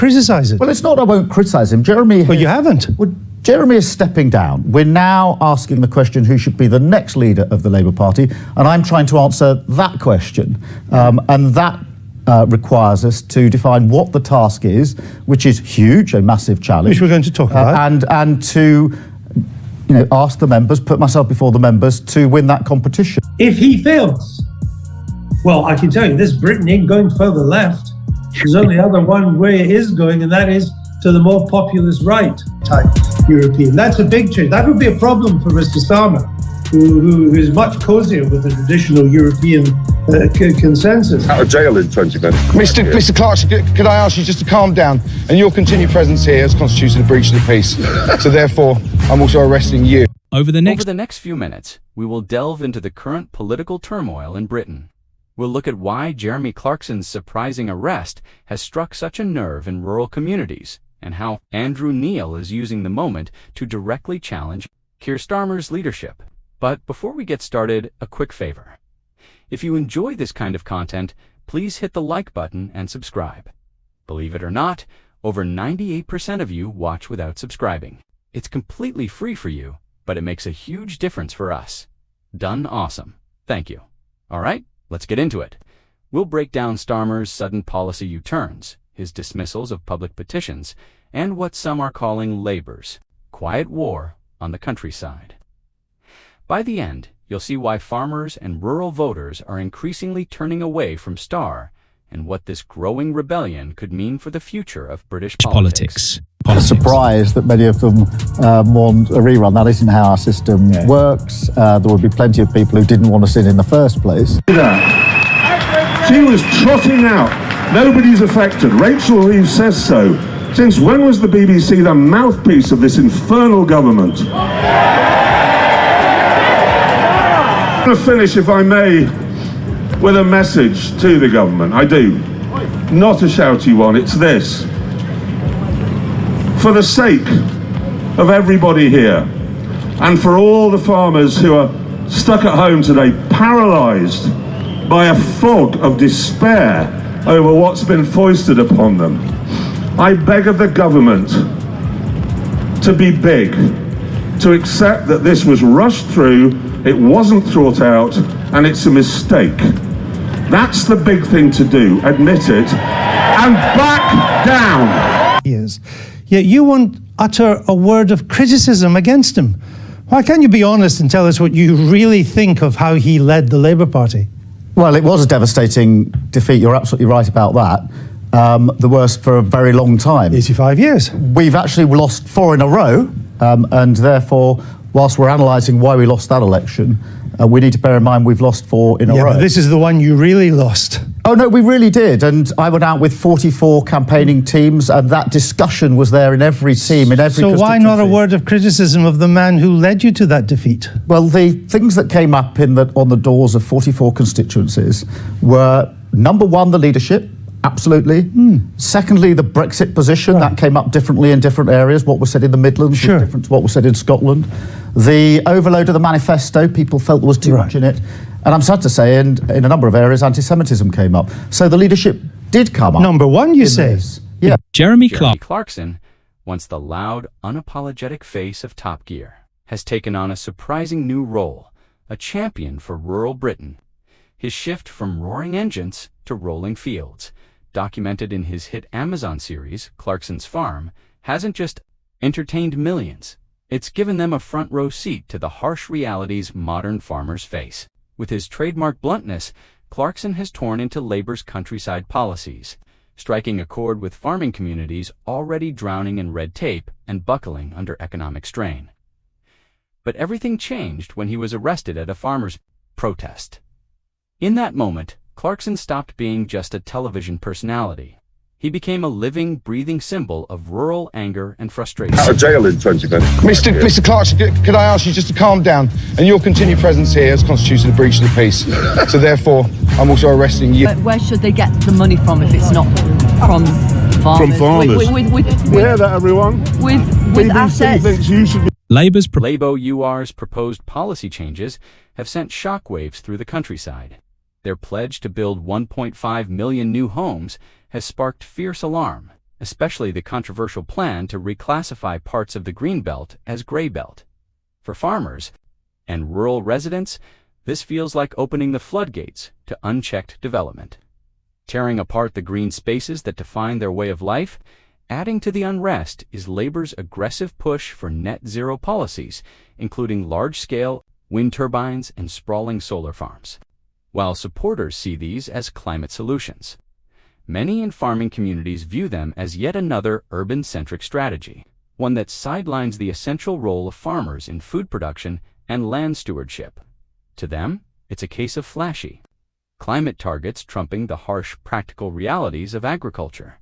criticise it. Well, it's not I won't criticise him. Jeremy... But you haven't. Well, Jeremy is stepping down. We're now asking the question who should be the next leader of the Labour Party, and I'm trying to answer that question. And that requires us to define what the task is, which is huge, a massive challenge. Which we're going to talk about. And to ask the members, put myself before the members, to win that competition. If he fails, well, I can tell you this, Britain ain't going further left. There's only other one way it is going, and that is to the more populist right type European. That's a big change. That would be a problem for Mr. Starmer, who is much cozier with the traditional European consensus. Out of jail in 20 minutes. Mr. Clarkson, could I ask you just to calm down? And your continued presence here has constituted a breach of the peace. So therefore, I'm also arresting you. Over the next few minutes, we will delve into the current political turmoil in Britain. We'll look at why Jeremy Clarkson's surprising arrest has struck such a nerve in rural communities, and how Andrew Neil is using the moment to directly challenge Keir Starmer's leadership. But before we get started, a quick favor. If you enjoy this kind of content, please hit the like button and subscribe. Believe it or not, over 98% of you watch without subscribing. It's completely free for you, but it makes a huge difference for us. Done awesome. Thank you. All right, let's get into it. We'll break down Starmer's sudden policy U-turns, his dismissals of public petitions, and what some are calling Labour's quiet war on the countryside. By the end, you'll see why farmers and rural voters are increasingly turning away from Starr, and what this growing rebellion could mean for the future of British politics. I'm surprised that many of them want a rerun. That isn't how our system works. There would be plenty of people who didn't want to sit in the first place. She was trotting out. Nobody's affected. Rachel Reeves says so. Since when was the BBC the mouthpiece of this infernal government? I'm going to finish, if I may, with a message to the government. I do. Not a shouty one. It's this. For the sake of everybody here, and for all the farmers who are stuck at home today, paralysed by a fog of despair over what's been foisted upon them, I beg of the government to be big, to accept that this was rushed through, it wasn't thought out, and it's a mistake. That's the big thing to do, admit it, and back down. Yes. Yet you won't utter a word of criticism against him. Why can't you be honest and tell us what you really think of how he led the Labour Party? Well, it was a devastating defeat. You're absolutely right about that. The worst for a very long time. 85 years. We've actually lost 4 in a row, and therefore, whilst we're analysing why we lost that election, we need to bear in mind we've lost 4 in a row. But this is the one you really lost. Oh, no, we really did. And I went out with 44 campaigning teams, and that discussion was there in every team, in every So why not a word of criticism of the man who led you to that defeat? Well, the things that came up on the doors of 44 constituencies were, number one, the leadership. Absolutely. Secondly, the Brexit position, that came up differently in different areas. What was said in the Midlands was different to what was said in Scotland. The overload of the manifesto, people felt there was too much in it. And I'm sad to say, in a number of areas, anti-Semitism came up. So the leadership did come up. Number one, you say? Yeah. Jeremy Clarkson, once the loud, unapologetic face of Top Gear, has taken on a surprising new role, a champion for rural Britain. His shift from roaring engines to rolling fields, documented in his hit Amazon series, Clarkson's Farm, hasn't just entertained millions. It's given them a front row seat to the harsh realities modern farmers face. With his trademark bluntness, Clarkson has torn into Labour's countryside policies, striking a chord with farming communities already drowning in red tape and buckling under economic strain. But everything changed when he was arrested at a farmers' protest. In that moment, Clarkson stopped being just a television personality. He became a living, breathing symbol of rural anger and frustration. Out of jail in 20 minutes. Mr. Clarkson, could I ask you just to calm down? And your continued presence here has constituted a breach of the peace. So therefore, I'm also arresting you. But where should they get the money from if it's not from farmers? From farmers. Hear that, everyone? With assets. Thinks you should be Labour UR's proposed policy changes have sent shockwaves through the countryside. Their pledge to build 1.5 million new homes has sparked fierce alarm, especially the controversial plan to reclassify parts of the Greenbelt as Grey Belt. For farmers and rural residents, this feels like opening the floodgates to unchecked development. Tearing apart the green spaces that define their way of life, adding to the unrest is Labour's aggressive push for net zero policies, including large-scale wind turbines and sprawling solar farms, while supporters see these as climate solutions. Many in farming communities view them as yet another urban-centric strategy, one that sidelines the essential role of farmers in food production and land stewardship. To them, it's a case of flashy climate targets trumping the harsh practical realities of agriculture.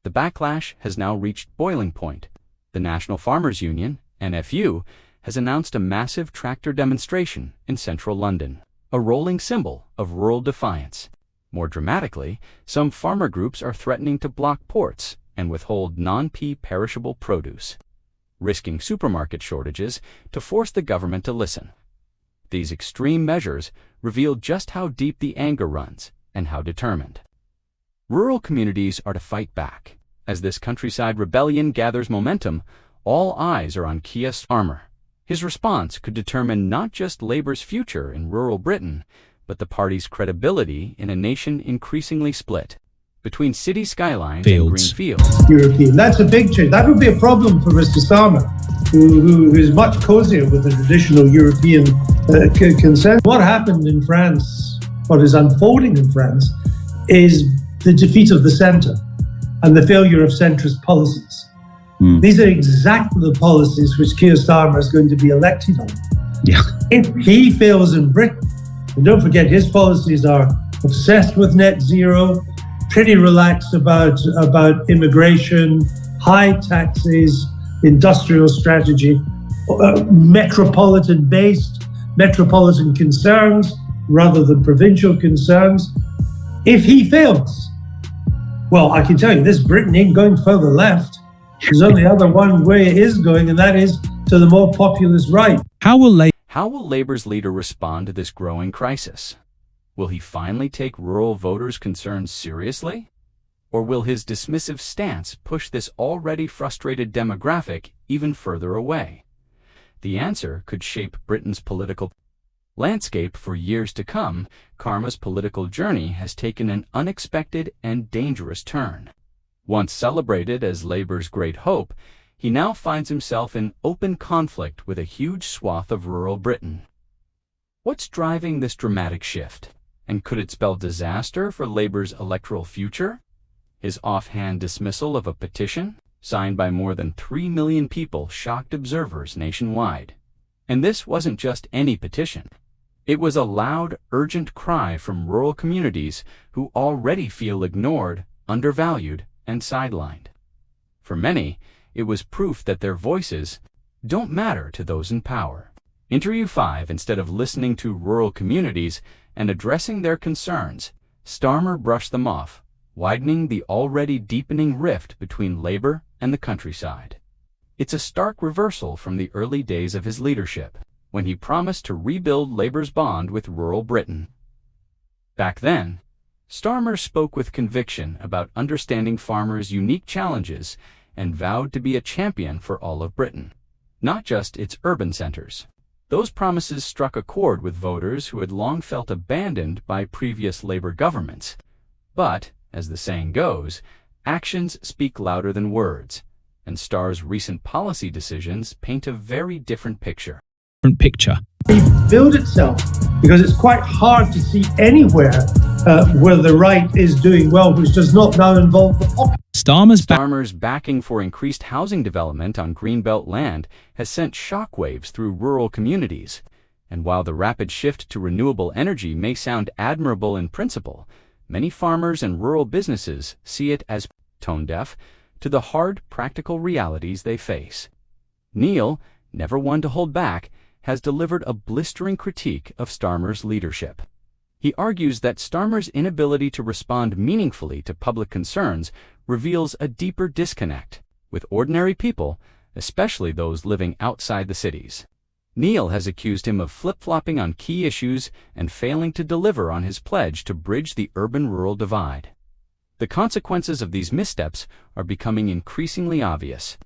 The backlash has now reached boiling point. The National Farmers Union, NFU, has announced a massive tractor demonstration in central London, a rolling symbol of rural defiance. More dramatically, some farmer groups are threatening to block ports and withhold non-pea perishable produce, risking supermarket shortages to force the government to listen. These extreme measures reveal just how deep the anger runs and how determined rural communities are to fight back. As this countryside rebellion gathers momentum, all eyes are on Keir Starmer. His response could determine not just Labour's future in rural Britain, but the party's credibility in a nation increasingly split between city skylines and green fields. European. That's a big change. That would be a problem for Mr. Starmer, who is much cozier with the traditional European consent. What happened in France, what is unfolding in France, is the defeat of the centre and the failure of centrist policies. These are exactly the policies which Keir Starmer is going to be elected on. Yeah. If he fails in Britain, and don't forget his policies are obsessed with net zero, pretty relaxed about immigration, high taxes, industrial strategy, metropolitan-based, metropolitan concerns rather than provincial concerns. If he fails, well, I can tell you this, Britain ain't going further left. There's only other one way it is going, and that is to the more populist right. How will Labour's leader respond to this growing crisis? Will he finally take rural voters' concerns seriously? Or will his dismissive stance push this already frustrated demographic even further away? The answer could shape Britain's political landscape for years to come. Karma's political journey has taken an unexpected and dangerous turn. Once celebrated as Labour's great hope, he now finds himself in open conflict with a huge swath of rural Britain. What's driving this dramatic shift? And could it spell disaster for Labour's electoral future? His offhand dismissal of a petition, signed by more than 3 million people, shocked observers nationwide. And this wasn't just any petition. It was a loud, urgent cry from rural communities who already feel ignored, undervalued, and sidelined. For many, it was proof that their voices don't matter to those in power. Interview 5, instead of listening to rural communities and addressing their concerns, Starmer brushed them off, widening the already deepening rift between Labour and the countryside. It's a stark reversal from the early days of his leadership, when he promised to rebuild Labour's bond with rural Britain. Back then, Starmer spoke with conviction about understanding farmers' unique challenges and vowed to be a champion for all of Britain, not just its urban centres. Those promises struck a chord with voters who had long felt abandoned by previous Labour governments. But, as the saying goes, actions speak louder than words, and Starr's recent policy decisions paint a very different picture. Build itself, because it's quite hard to see anywhere where the right is doing well, which does not now involve the populace. Starmer's backing for increased housing development on Greenbelt land has sent shockwaves through rural communities. And while the rapid shift to renewable energy may sound admirable in principle, many farmers and rural businesses see it as tone-deaf to the hard, practical realities they face. Neil, never one to hold back, has delivered a blistering critique of Starmer's leadership. He argues that Starmer's inability to respond meaningfully to public concerns reveals a deeper disconnect with ordinary people, especially those living outside the cities. Neil has accused him of flip-flopping on key issues and failing to deliver on his pledge to bridge the urban-rural divide. The consequences of these missteps are becoming increasingly obvious.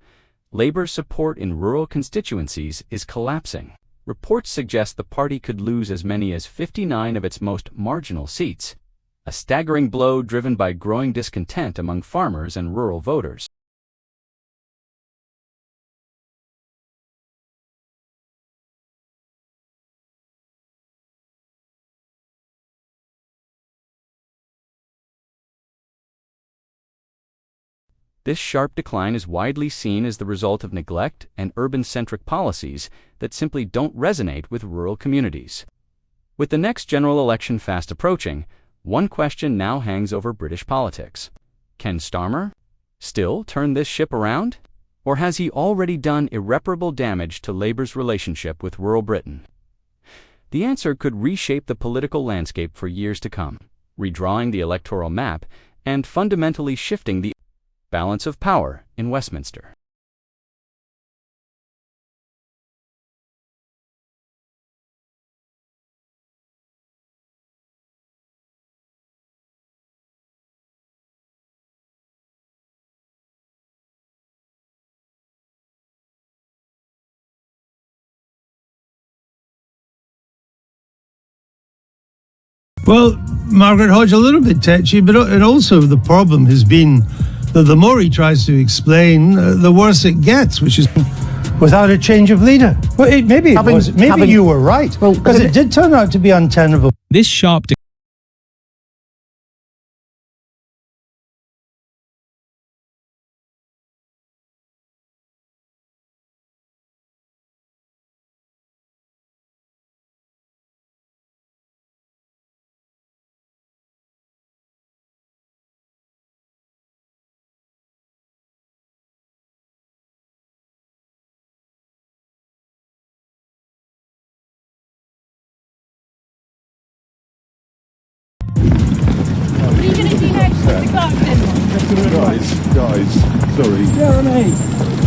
Labour's support in rural constituencies is collapsing. Reports suggest the party could lose as many as 59 of its most marginal seats, a staggering blow driven by growing discontent among farmers and rural voters. This sharp decline is widely seen as the result of neglect and urban-centric policies that simply don't resonate with rural communities. With the next general election fast approaching, one question now hangs over British politics. Can Starmer still turn this ship around? Or has he already done irreparable damage to Labour's relationship with rural Britain? The answer could reshape the political landscape for years to come, redrawing the electoral map and fundamentally shifting the balance of power in Westminster. Well, Margaret Hodge, a little bit touchy, but and also the problem has been that the more he tries to explain, the worse it gets, which is Without a change of leader. Well, maybe you were right, because it did turn out to be untenable. This sharp Guys, sorry. Jeremy.